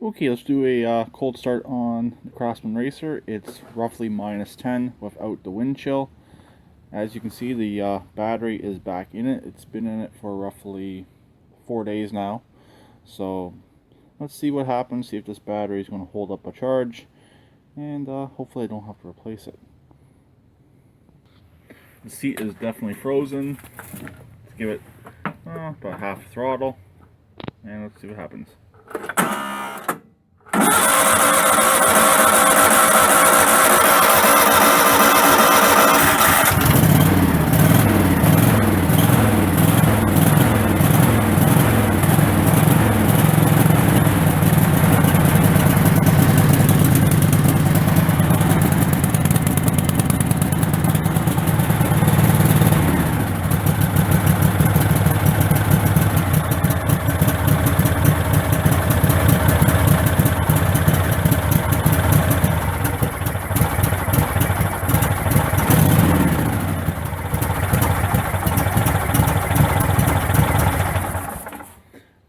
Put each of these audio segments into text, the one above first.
Okay, let's do a cold start on the Craftsman Racer. It's roughly -10 without the wind chill. As you can see, the battery is back in it. It's been in it for roughly 4 days now. So let's see what happens, see if this battery is going to hold up a charge, and hopefully I don't have to replace it. The seat is definitely frozen. Let's give it about half throttle, and let's see what happens.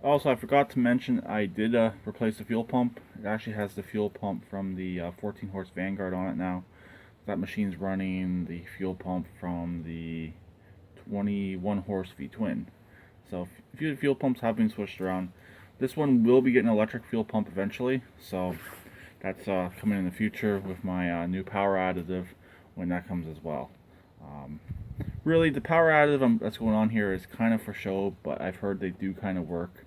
Also, I forgot to mention I did replace the fuel pump. It actually has the fuel pump from the 14 horse Vanguard on it now. That machine's running the fuel pump from the 21 horse V-twin. So a few fuel pumps have been switched around. This one will be getting an electric fuel pump eventually, so that's coming in the future with my new power additive when that comes as well. Really, the power additive that's going on here is kind of for show, but I've heard they do kind of work.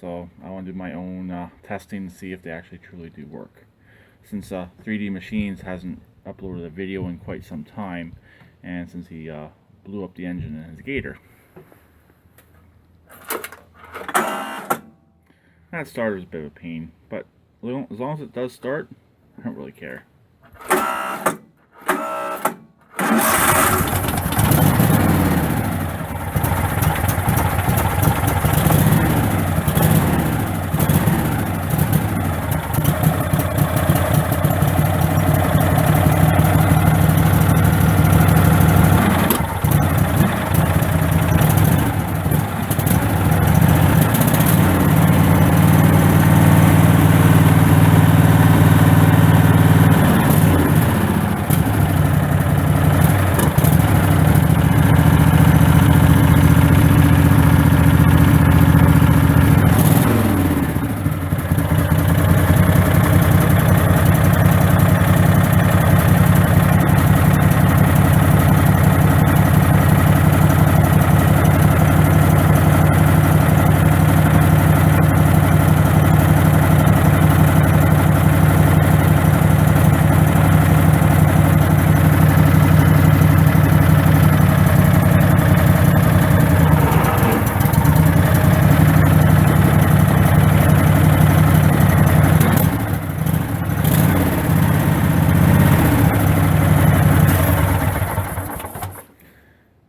So I want to do my own testing to see if they actually truly do work. Since 3D Machines hasn't uploaded a video in quite some time, and since he blew up the engine in his Gator. That starter is a bit of a pain, but as long as it does start, I don't really care.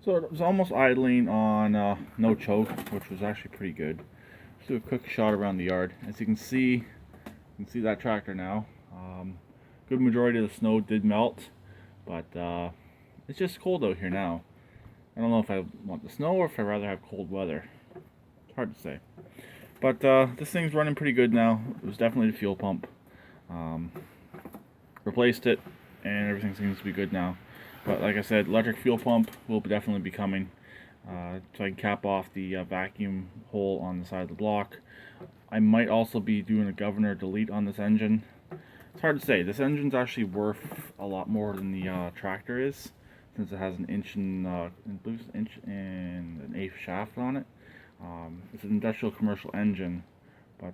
So it was almost idling on no choke, which was actually pretty good. Let's do a quick shot around the yard. As you can see that tractor now. Good majority of the snow did melt, but it's just cold out here now. I don't know if I want the snow or if I'd rather have cold weather. It's hard to say. But this thing's running pretty good now. It was definitely the fuel pump. Replaced it, and everything seems to be good now. But like I said, electric fuel pump will definitely be coming, so I can cap off the vacuum hole on the side of the block. I might also be doing a governor delete on this engine. It's hard to say. This engine's actually worth a lot more than the tractor is, since it has an inch and an eighth shaft on it. It's an industrial commercial engine, but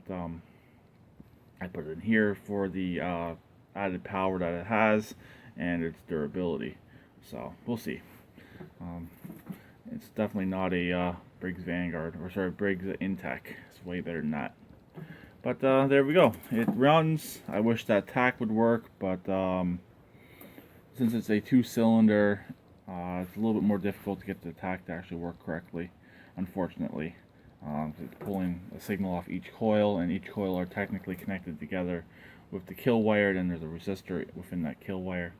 I put it in here for the added power that it has and its durability. So we'll see. It's definitely not a Briggs Vanguard, or sorry, Briggs Intech. It's way better than that. But there we go. It runs. I wish that TAC would work, but since it's a two-cylinder, it's a little bit more difficult to get the TAC to actually work correctly, unfortunately. It's pulling a signal off each coil, and each coil are technically connected together with the kill wire, and there's a resistor within that kill wire.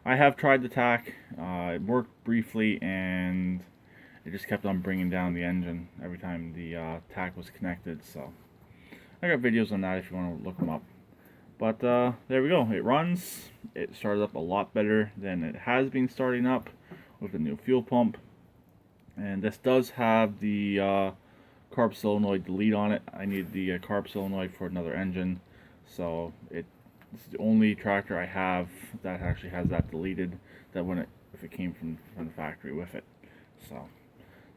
I have tried the TAC. It worked briefly, and it just kept on bringing down the engine every time the TAC was connected. So I got videos on that if you want to look them up. But there we go. It runs. It started up a lot better than it has been starting up with the new fuel pump. And this does have the carb solenoid delete on it. I need the carb solenoid for another engine, so it's the only tractor I have that actually has that deleted. That when if it came from the factory with it. So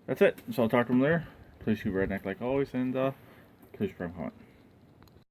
that's it. So I'll talk to them later. Please keep redneck like always, and please prime comment.